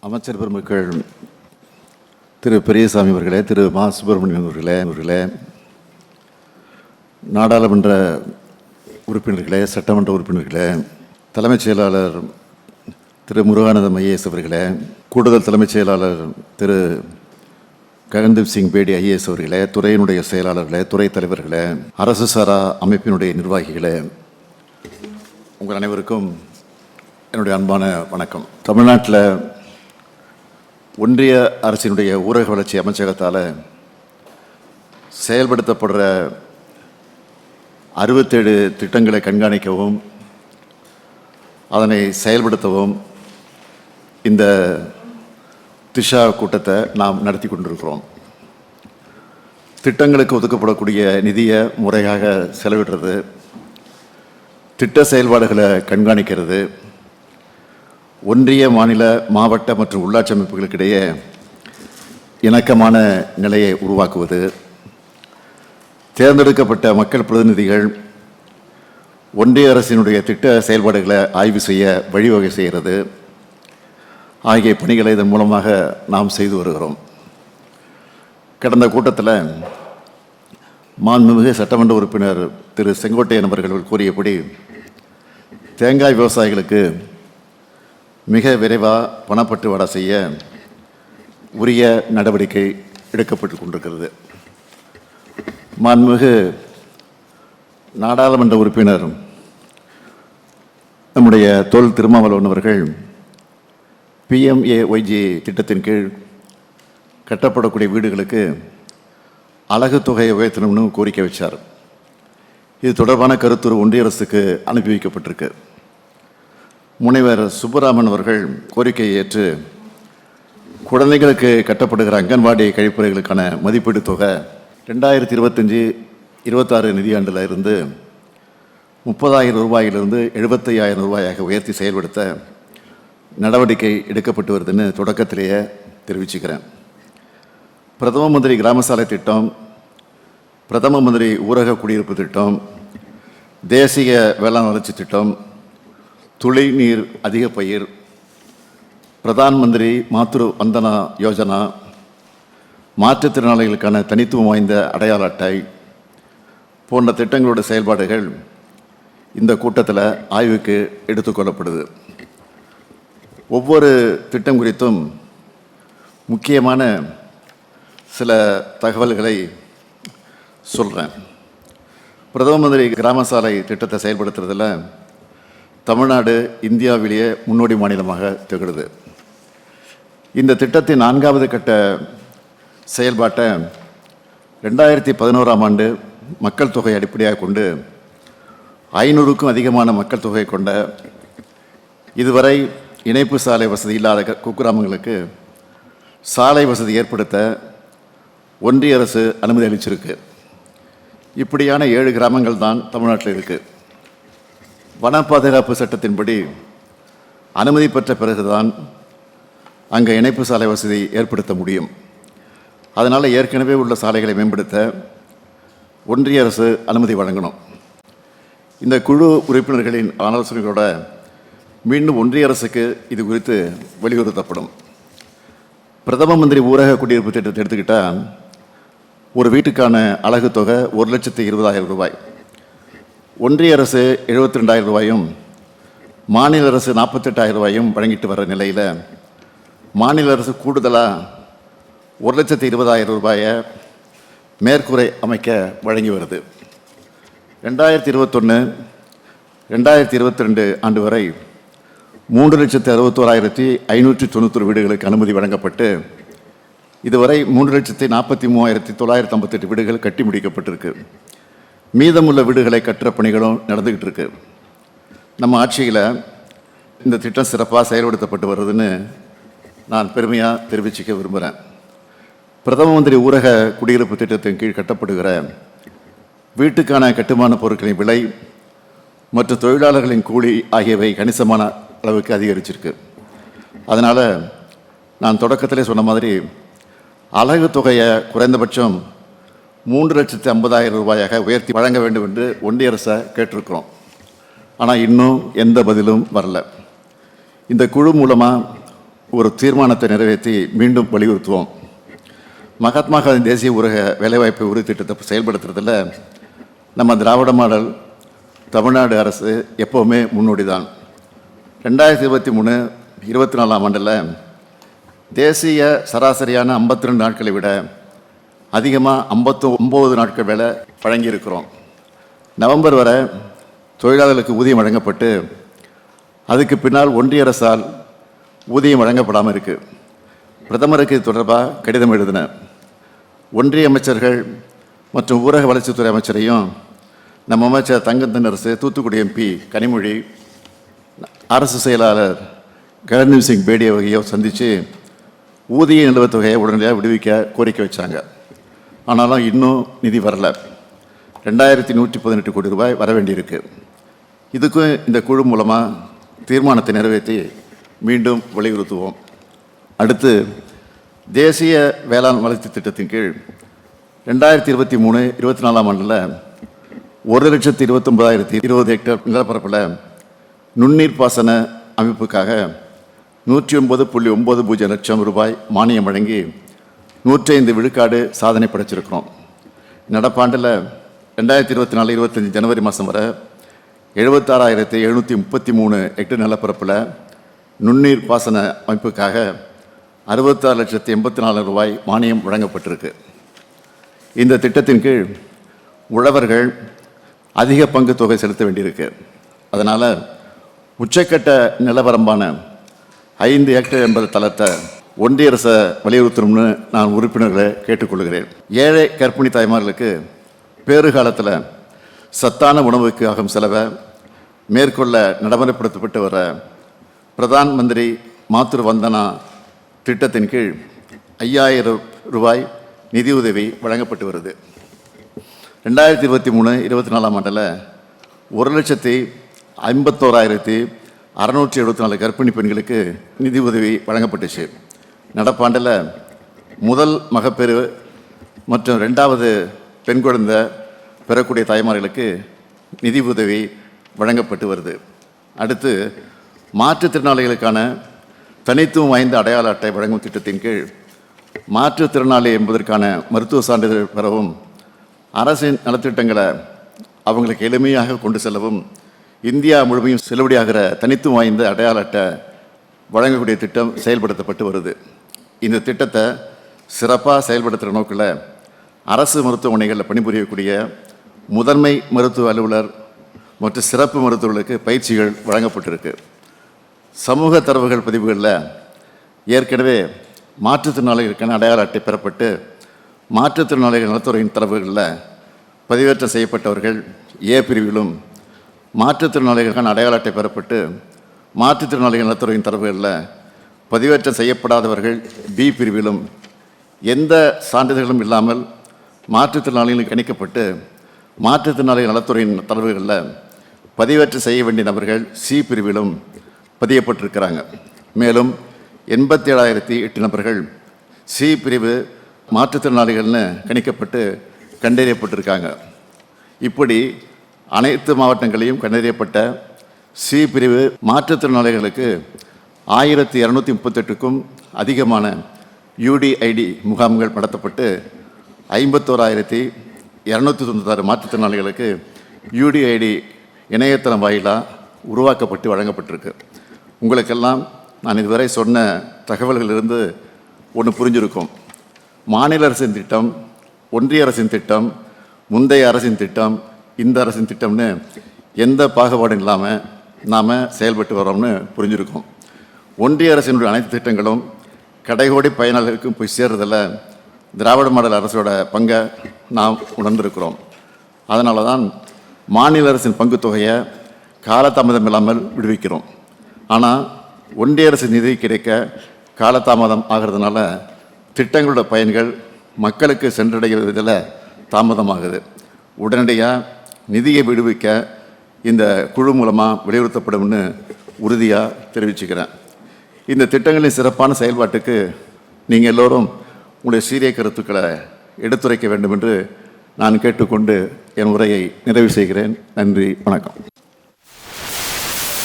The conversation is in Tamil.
அமைச்சர் பெருமக்கள், திரு பெரியசாமி அவர்களே, திரு மா சுப்பிரமணியன் அவர்களே, நாடாளுமன்ற உறுப்பினர்களே, சட்டமன்ற உறுப்பினர்களே, தலைமைச் செயலாளர் திரு முருகானந்தம் ஐஏஎஸ் அவர்களே, கூடுதல் தலைமைச் செயலாளர் திரு ககன்தீப் சிங் பேடி ஐஏஎஸ் அவர்களே, துறையினுடைய செயலாளர்களே, துறை தலைவர்களே, அரசு சாரா அமைப்பினுடைய நிர்வாகிகளே, உங்கள் அனைவருக்கும் என்னுடைய அன்பான வணக்கம். தமிழ்நாட்டில் ஒன்றிய அரசினுடைய ஊரக வளர்ச்சி அமைச்சகத்தால் செயல்படுத்தப்படுற 67 திட்டங்களை கண்காணிக்கவும் அதனை செயல்படுத்தவும் இந்த திஷா கூட்டத்தை நாம் நடத்தி கொண்டிருக்கிறோம். திட்டங்களுக்கு ஒதுக்கப்படக்கூடிய நிதியை முறையாக செலவிடுறது, திட்ட செயல்பாடுகளை கண்காணிக்கிறது, ஒன்றிய, மாநில, மாவட்ட மற்றும் உள்ளாட்சி அமைப்புகளுக்கிடையே இணக்கமான நிலையை உருவாக்குவது, தேர்ந்தெடுக்கப்பட்ட மக்கள் பிரதிநிதிகள் ஒன்றிய அரசினுடைய திட்ட செயல்பாடுகளை ஆய்வு செய்ய வழிவகை செய்கிறது ஆகிய பணிகளை இதன் மூலமாக நாம் செய்து வருகிறோம். கடந்த கூட்டத்தில் மாண்புமிகு சட்டமன்ற உறுப்பினர் திரு செங்கோட்டையன் அவர்கள் கூறியபடி தேங்காய் விவசாயிகளுக்கு மிக விரைவாக பணப்பட்டுவாடா செய்ய உரிய நடவடிக்கை எடுக்கப்பட்டு கொண்டிருக்கிறது. மாண்புமிகு நாடாளுமன்ற உறுப்பினர் நம்முடைய தொல் திருமாவளவன் அவர்கள் PMAYG திட்டத்தின் கீழ் கட்டப்படக்கூடிய வீடுகளுக்கு அலகு தொகையை உயர்த்தணும்னு கோரிக்கை வச்சார். இது தொடர்பான கருத்துரு ஒன்றிய அரசுக்கு அனுப்பி வைக்கப்பட்டிருக்கு. முனைவர் சுப்பராமன் அவர்கள் கோரிக்கையை ஏற்று குழந்தைகளுக்கு கட்டப்படுகிற அங்கன்வாடி கழிப்பறைகளுக்கான மதிப்பீடு தொகை 2025-26 நிதியாண்டில் இருந்து 30,000 ரூபாயிலிருந்து 75,000 ரூபாயாக உயர்த்தி செயல்படுத்த நடவடிக்கை எடுக்கப்பட்டு வருதுன்னு தொடக்கத்திலேயே தெரிவிச்சுக்கிறேன். பிரதம மந்திரி கிராம சாலை திட்டம், பிரதம மந்திரி ஊரக குடியிருப்பு திட்டம், தேசிய வேளாண் வளர்ச்சி திட்டம், துளை நீர் அதிக பயிர், பிரதான் மந்திரி மாத்ரு வந்தனா யோஜனா, மாற்றுத்திறனாளிகளுக்கான தனித்துவம் வாய்ந்த அடையாள அட்டை போன்ற திட்டங்களோட செயல்பாடுகள் இந்த கூட்டத்தில் ஆய்வுக்கு எடுத்துக்கொள்ளப்படுது. ஒவ்வொரு திட்டம் குறித்தும் முக்கியமான சில தகவல்களை சொல்கிறேன். பிரதம மந்திரி கிராம சாலை திட்டத்தை செயல்படுத்துறதில் தமிழ்நாடு இந்தியாவிலேயே முன்னோடி மாநிலமாக திகழுது. இந்த திட்டத்தின் 4வது கட்ட செயல்பாட்டை 2011ஆம் ஆண்டு மக்கள் தொகை அடிப்படையாக கொண்டு 500க்கும் அதிகமான மக்கள் தொகை கொண்ட இதுவரை இணைப்பு சாலை வசதி இல்லாத குக்கிராமங்களுக்கு சாலை வசதி ஏற்படுத்த ஒன்றிய அரசு அனுமதி அளிச்சிருக்கு. இப்படியான 7 கிராமங்கள் தான் தமிழ்நாட்டில் இருக்குது. வன பாதுகாப்பு சட்டத்தின்படி அனுமதி பெற்ற பிறகுதான் அங்கே இணைப்பு சாலை வசதி ஏற்படுத்த முடியும். அதனால் ஏற்கனவே உள்ள சாலைகளை மேம்படுத்த ஒன்றிய அரசு அனுமதி வழங்கணும். இந்த குழு உறுப்பினர்களின் ஆலோசனைகளோட மீண்டும் ஒன்றிய அரசுக்கு இது குறித்து வலியுறுத்தப்படும். பிரதம மந்திரி ஊரக குடியிருப்பு திட்டத்தை எடுத்துக்கிட்டால் ஒரு வீட்டுக்கான அலகு தொகை 1,20,000 ரூபாய். ஒன்றிய அரசு 72,000 ரூபாயும் மாநில அரசு 48,000 ரூபாயும் வழங்கிட்டு வர நிலையில் மாநில அரசு கூடுதலாக 1,20,000 ரூபாயை மேற்கூரை அமைக்க வழங்கி வருது. 2021-2022 ஆண்டு வரை 3,61,590 வீடுகளுக்கு அனுமதி வழங்கப்பட்டு இதுவரை 3,43,958 வீடுகள் கட்டி முடிக்கப்பட்டிருக்கு. மீதமுள்ள வீடுகளை கட்டுற பணிகளும் நடந்துக்கிட்டு இருக்கு. நம்ம ஆட்சியில் இந்த திட்டம் சிறப்பாக செயல்படுத்தப்பட்டு வருதுன்னு நான் பெருமையாக தெரிவிச்சுக்க விரும்புகிறேன். பிரதம மந்திரி ஊரக குடியிருப்பு திட்டத்தின் கீழ் கட்டப்படுகிற வீட்டுக்கான கட்டுமான பொருட்களின் விலை மற்றும் தொழிலாளர்களின் கூலி ஆகியவை கணிசமான அளவுக்கு அதிகரிச்சிருக்கு. அதனால் நான் தொடக்கத்திலே சொன்ன மாதிரி அலகு தொகையை குறைந்தபட்சம் 3,50,000 ரூபாயாக உயர்த்தி வழங்க வேண்டும் என்று ஒன்றிய அரசை கேட்டிருக்கிறோம். ஆனால் இன்னும் எந்த பதிலும் வரல. இந்த குழு மூலமாக ஒரு தீர்மானத்தை நிறைவேற்றி மீண்டும் வலியுறுத்துவோம். மகாத்மா காந்தி தேசிய ஊரக வேலைவாய்ப்பு உறுதி திட்டத்தை செயல்படுத்துறதுல நம்ம திராவிட மாடல் தமிழ்நாடு அரசு எப்போவுமே முன்னோடி தான். 2023-24 ஆண்டில் தேசிய சராசரியான 52 நாட்களை விட அதிகமாக 59 நாட்கள் வேலை வழங்கியிருக்கிறோம். நவம்பர் வரை தொழிலாளர்களுக்கு ஊதியம் வழங்கப்பட்டு அதுக்கு பின்னால் ஒன்றிய அரசால் ஊதியம் வழங்கப்படாமல் இருக்குது. பிரதமருக்கு இது தொடர்பாக கடிதம் எழுதின ஒன்றிய அமைச்சர்கள் மற்றும் ஊரக வளர்ச்சித்துறை அமைச்சரையும் நம்ம அமைச்சர் தங்கத்தனரசு, தூத்துக்குடி எம்பி கனிமொழி, அரசு செயலாளர் ககன்தீப் சிங் பேடி வகையோ சந்தித்து ஊதிய நிலுவைத் தொகையை உடனடியாக விடுவிக்க கோரிக்கை வச்சாங்க. ஆனாலும் இன்னும் நிதி வரல. 2118 கோடி ரூபாய் வர வேண்டியிருக்கு. இதுக்கும் இந்த குழு மூலமாக தீர்மானத்தை நிறைவேற்றி மீண்டும் வலியுறுத்துவோம். அடுத்து, தேசிய வேளாண் வளர்ச்சி திட்டத்தின் கீழ் 2023-24 ஆண்டில் 1,29,020 ஹெக்டேர் நிலப்பரப்பில் நுண்ணீர் பாசன அமைப்புக்காக 109.90 லட்சம் ரூபாய் மானியம் வழங்கி 105 விழுக்காடு சாதனை படைச்சிருக்கிறோம். நடப்பாண்டில் 2024-25 ஜனவரி மாதம் வரை 76,733 ஹெக்டேர் நிலப்பரப்பில் நுண்ணீர் பாசன அமைப்புக்காக 66,84,000 ரூபாய் மானியம் வழங்கப்பட்டிருக்கு. இந்த திட்டத்தின் கீழ் உழவர்கள் அதிக பங்கு தொகை செலுத்த வேண்டியிருக்கு. அதனால் உச்சக்கட்ட நிலவரம்பான 5 ஹெக்டேர் என்பது தளத்தை ஒன்றிய அரசை வலியுறுத்தணும்னு நான் உறுப்பினர்களை கேட்டுக்கொள்கிறேன். ஏழை கர்ப்பிணி தாய்மார்களுக்கு பேறுகாலத்தில் சத்தான உணவுக்கு ஆகும் செலவை மேற்கொள்ள நடைமுறைப்படுத்தப்பட்டு வர பிரதான் மந்திரி மாத்ரு வந்தனா திட்டத்தின் கீழ் 5,000 ரூபாய் நிதியுதவி வழங்கப்பட்டு வருது. 2023-24 ஆண்டில் 1,51,674 கர்ப்பிணி பெண்களுக்கு நிதி உதவி வழங்கப்பட்டுச்சு. நடப்பாண்டில் முதல் மகப்பேறு மற்றும் 2வது பெண் குழந்தை பெறக்கூடிய தாய்மார்களுக்கு நிதி உதவி வழங்கப்பட்டு வருது. அடுத்து, மாற்றுத்திறனாளிகளுக்கான தனித்துவம் வாய்ந்த அடையாள அட்டை வழங்கும் திட்டத்தின் கீழ் மாற்றுத்திறனாளி என்பதற்கான மருத்துவ சான்றிதழ் பெறவும் அரசின் நலத்திட்டங்களை அவங்களுக்கு எளிமையாக கொண்டு செல்லவும் இந்தியா முழுமையும் செல்லுபடியாகிற தனித்துவம் வாய்ந்த அடையாள அட்டை வழங்கக்கூடிய திட்டம் செயல்படுத்தப்பட்டு வருது. இந்த திட்டத்தை சிறப்பாக செயல்படுத்துகிற நோக்கில் அரசு மருத்துவமனைகளில் பணிபுரியக்கூடிய முதன்மை மருத்துவ அலுவலர் மற்றும் சிறப்பு மருத்துவர்களுக்கு பயிற்சிகள் வழங்கப்பட்டிருக்கு. சமூக தரவுகள் பதிவுகளில் ஏற்கனவே மாற்றுத்திறனாளிகளுக்கான அடையாள அட்டை பெறப்பட்டு மாற்றுத்திறனாளிகள் நலத்துறையின் தரவுகளில் பதிவேற்றம் செய்யப்பட்டவர்கள் ஏ பிரிவிலும், மாற்றுத்திறனாளிகளுக்கான அடையாள அட்டை பெறப்பட்டு மாற்றுத்திறனாளிகள் நலத்துறையின் தரவுகளில் பதிவேற்றம் செய்யப்படாதவர்கள் பி பிரிவிலும், எந்த சான்றிதழ்களும் இல்லாமல் மாற்றுத்திறனாளிகளுக்கு இணைக்கப்பட்டு மாற்றுத்திறனாளிகள் நலத்துறையின் தரவுகளில் பதிவேற்றம் செய்ய வேண்டிய நபர்கள் சி பிரிவிலும் பதியப்பட்டிருக்கிறாங்க. மேலும் 87,008 நபர்கள் சி பிரிவு மாற்றுத்திறனாளிகள்னு கணிக்கப்பட்டு கண்டறியப்பட்டிருக்காங்க. இப்படி அனைத்து மாவட்டங்களையும் கண்டறியப்பட்ட சி பிரிவு மாற்றுத்திறனாளிகளுக்கு 1,238க்கும் அதிகமான யூடிஐடி முகாம்கள் நடத்தப்பட்டு 51,296 மாற்றுத்திறனாளிகளுக்கு யூடிஐடி இணையதளம் வாயிலாக உருவாக்கப்பட்டு வழங்கப்பட்டிருக்கு. உங்களுக்கெல்லாம் நான் இதுவரை சொன்ன தகவல்களிலிருந்து ஒன்று புரிஞ்சிருக்கும். மாநில அரசின் திட்டம், ஒன்றிய அரசின் திட்டம், முந்தைய அரசின் திட்டம், இந்த அரசின் திட்டம்னு எந்த பாகுபாடும் இல்லாமல் நாம் செயல்பட்டு வரோம்னு புரிஞ்சிருக்கும். ஒன்றிய அரசினுடைய அனைத்து திட்டங்களும் கடைகோடி பயனாளர்களுக்கும் போய் சேர்றதில் திராவிட மாடல் அரசோட பங்கை நாம் உணர்ந்திருக்கிறோம். அதனால தான் மாநில அரசின் பங்கு தொகையை காலதாமதம் இல்லாமல் விடுவிக்கிறோம். ஆனால் ஒன்றிய அரசு நிதி கிடைக்க காலதாமதம் ஆகிறதுனால திட்டங்களோட பயன்கள் மக்களுக்கு சென்றடைகிறதில் தாமதமாகுது. உடனடியாக நிதியை விடுவிக்க இந்த குழு மூலமாக வலியுறுத்தப்படும்னு உறுதியாக தெரிவிச்சுக்கிறேன். இந்த திட்டங்களின் சிறப்பான செயல்பாட்டுக்கு நீங்கள் எல்லோரும் உங்களுடைய சீரிய கருத்துக்களை எடுத்துரைக்க வேண்டும் என்று நான் கேட்டுக்கொண்டு என் உரையை நிறைவு செய்கிறேன். நன்றி, வணக்கம்.